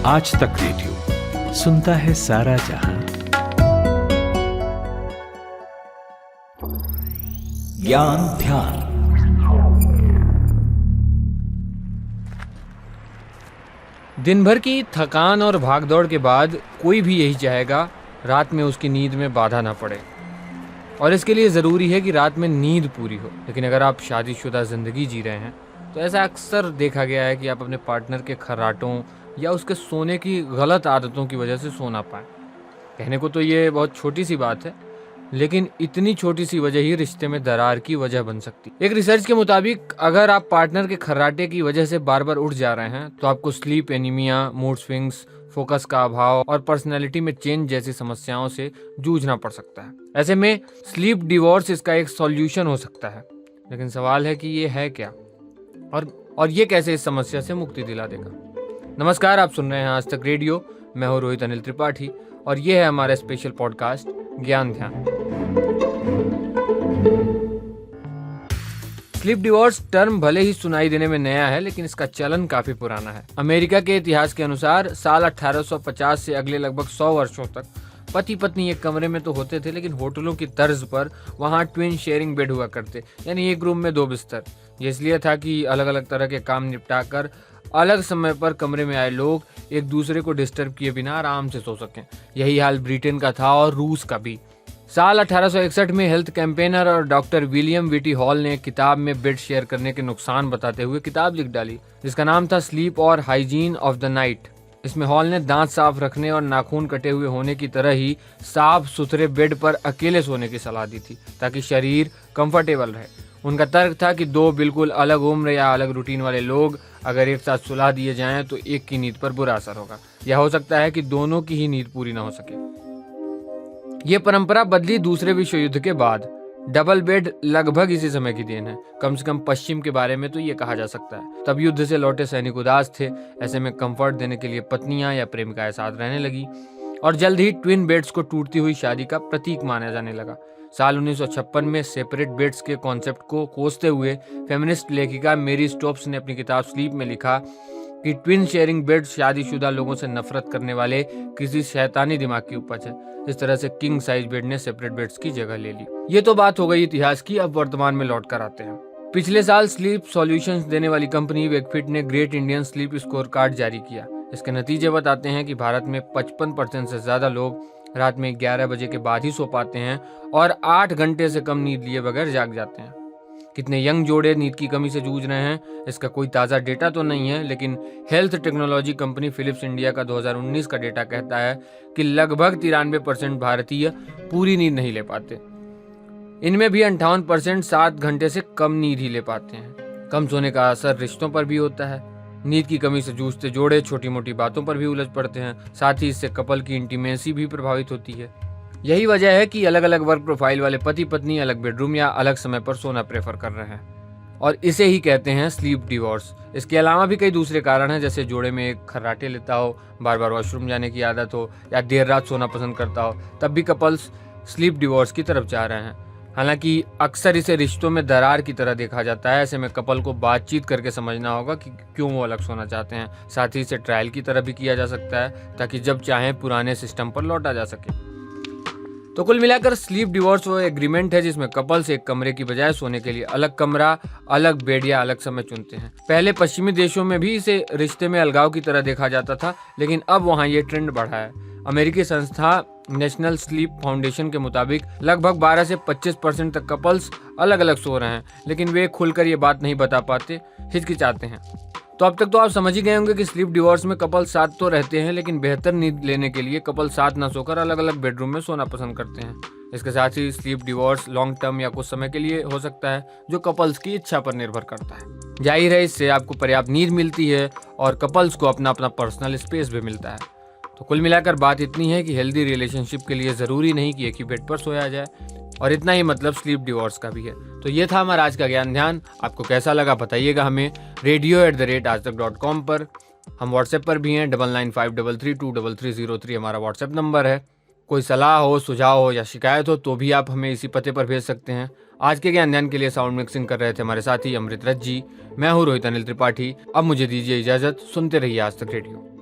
आज तक रेडियो सुनता है सारा जहां। ज्ञान ध्यान। दिन भर की थकान और भागदौड़ के बाद कोई भी यही चाहेगा रात में उसकी नींद में बाधा ना पड़े, और इसके लिए ज़रूरी है कि रात में नींद पूरी हो। लेकिन अगर आप शादीशुदा ज़िंदगी जी रहे हैं तो ऐसा अक्सर देखा गया है कि आप अपने पार्टनर के खर्राटों या उसके सोने की गलत आदतों की वजह से सो ना पाएं। कहने को तो ये बहुत छोटी सी बात है, लेकिन इतनी छोटी सी वजह ही रिश्ते में दरार की वजह बन सकती है। एक रिसर्च के मुताबिक अगर आप पार्टनर के खर्राटे की वजह से बार बार उठ जा रहे हैं तो आपको sleep anaemia, mood swings, focus का अभाव और पर्सनैलिटी में चेंज जैसी समस्याओं से जूझना पड़ सकता है। ऐसे में स्लीप डिवोर्स इसका एक सॉल्यूशन हो सकता है। लेकिन सवाल है कि ये है क्या, और ये कैसे इस समस्या से मुक्ति दिला देगा। नमस्कार, आप सुन रहे हैं आज तक रेडियो। मैं हूं रोहित अनिल त्रिपाठी और ये है हमारा स्पेशल पॉडकास्ट ज्ञान ध्यान। स्लीप डिवोर्स टर्म भले ही सुनाई देने में नया है, लेकिन इसका चलन काफी पुराना है। अमेरिका के इतिहास के अनुसार साल 1850 से अगले लगभग 100 वर्षों तक पति पत्नी एक कमरे में तो होते थे, लेकिन होटलों की तर्ज पर वहाँ ट्विन शेयरिंग बेड हुआ करते, यानी एक रूम में 2 बिस्तर। ये इसलिए था कि अलग अलग तरह के काम निपटाकर अलग समय पर कमरे में आए लोग एक दूसरे को डिस्टर्ब किए बिना आराम से सो सकें। यही हाल ब्रिटेन का था और रूस का भी। साल 1861 में हेल्थ कैंपेनर और डॉक्टर विलियम विटी हॉल ने किताब में बेड शेयर करने के नुकसान बताते हुए किताब लिख डाली, जिसका नाम था स्लीप और हाइजीन ऑफ द नाइट। इसमें हॉल ने दांत साफ रखने और नाखून कटे हुए होने की तरह ही साफ सुथरे बेड पर अकेले सोने की सलाह दी थी, ताकि शरीर कंफर्टेबल रहे। उनका तर्क था कि 2 बिल्कुल अलग उम्र या अलग रूटीन वाले लोग अगर एक साथ सुला दिए जाएं तो एक की नींद पर बुरा असर होगा, या हो सकता है कि दोनों की ही नींद पूरी ना हो सके। ये परंपरा बदली दूसरे विश्व युद्ध के बाद। डबल बेड लगभग इसी समय की देन है। कम से कम पश्चिम के बारे में तो ये कहा जा सकता है। तब युद्ध से लौटे सैनिक उदास थे। ऐसे में कंफर्ट देने के लिए पत्नियां या प्रेमिकाएं साथ रहने लगी, और जल्द ही ट्विन बेड्स को टूटती हुई शादी का प्रतीक माना जाने लगा। साल 1956 में सेपरेट बेड्स के कॉन्सेप्ट को कोसते हुए फेमिनिस्ट लेखिका मेरी स्टोप्स ने अपनी किताब स्लीप में लिखा कि ट्विन शेयरिंग बेड शादीशुदा लोगों से नफरत करने वाले किसी शैतानी दिमाग की उपज है। इस तरह से किंग साइज बेड ने सेपरेट बेड्स की जगह ले ली। ये तो बात हो गई इतिहास की। अब वर्तमान में लौट कर आते हैं। पिछले साल स्लीप सॉल्यूशंस देने वाली कंपनी वेकफिट ने great Indian sleep score card जारी किया। इसके नतीजे बताते हैं कि भारत में 55% से ज्यादा लोग रात में 11 बजे के बाद ही सो पाते हैं और 8 घंटे से कम नींद लिए बगैर जाग जाते हैं। कितने यंग जोड़े नींद की कमी से जूझ रहे हैं, इसका कोई ताज़ा डेटा तो नहीं है, लेकिन health technology company Philips India का 2019 का डेटा कहता है कि लगभग 93% भारतीय पूरी नींद नहीं ले पाते। इनमें भी 58% 7 घंटे से कम नींद ही ले पाते हैं। कम सोने का असर रिश्तों पर भी होता है। नींद की कमी से जूझते जोड़े छोटी मोटी बातों पर भी उलझ पड़ते हैं। साथ ही इससे कपल की इंटीमेसी भी प्रभावित होती है। यही वजह है कि अलग अलग वर्क प्रोफाइल वाले पति पत्नी अलग बेडरूम या अलग समय पर सोना प्रेफर कर रहे हैं, और इसे ही कहते हैं स्लीप डिवोर्स। इसके अलावा भी कई दूसरे कारण हैं, जैसे जोड़े में एक खर्राटे लेता हो, बार बार वॉशरूम जाने की आदत हो, या देर रात सोना पसंद करता हो, तब भी कपल्स स्लीप डिवोर्स की तरफ जा रहे हैं। हालांकि अक्सर इसे रिश्तों में दरार की तरह देखा जाता है। ऐसे में कपल को बातचीत करके समझना होगा कि क्यों वो अलग सोना चाहते हैं। साथ ही इसे ट्रायल की तरह भी किया जा सकता है, ताकि जब चाहें पुराने सिस्टम पर लौटा जा सके। तो कुल मिलाकर स्लीप डिवोर्स वो एग्रीमेंट है जिसमें कपल्स एक कमरे की बजाय सोने के लिए अलग कमरा, अलग बेड या अलग समय चुनते हैं। पहले पश्चिमी देशों में भी इसे रिश्ते में अलगाव की तरह देखा जाता था, लेकिन अब वहाँ ये ट्रेंड बढ़ा है। अमेरिकी संस्था नेशनल स्लीप फाउंडेशन के मुताबिक लगभग 12 से 25% तक कपल्स अलग अलग सो रहे हैं, लेकिन वे खुलकर ये बात नहीं बता पाते, हिचकिचाते हैं। तो अब तक तो आप समझ ही गए होंगे कि स्लीप डिवोर्स में कपल साथ तो रहते हैं, लेकिन बेहतर नींद लेने के लिए कपल साथ न सोकर अलग अलग बेडरूम में सोना पसंद करते हैं। इसके साथ ही स्लीप डिवोर्स लॉन्ग टर्म या कुछ समय के लिए हो सकता है, जो कपल्स की इच्छा पर निर्भर करता है। जाहिर है इससे आपको पर्याप्त नींद मिलती है और कपल्स को अपना अपना पर्सनल स्पेस भी मिलता है। तो कुल मिलाकर बात इतनी है कि हेल्दी रिलेशनशिप के लिए ज़रूरी नहीं कि एक ही बेड पर सोया जाए, और इतना ही मतलब स्लीप डिवोर्स का भी है। तो ये था हमारा आज का ज्ञान ध्यान। आपको कैसा लगा बताइएगा हमें radio@aajtak.com पर। हम व्हाट्सएप पर भी हैं, 9953323303 हमारा व्हाट्सएप नंबर है। कोई सलाह हो, सुझाव हो या शिकायत हो तो भी आप हमें इसी पते पर भेज सकते हैं। आज के ज्ञान ध्यान के लिए साउंड मिक्सिंग कर रहे थे हमारे साथी अमृत रथ जी। मैं हूँ रोहित अनिल त्रिपाठी। अब मुझे दीजिए इजाजत। सुनते रहिए आज तक रेडियो।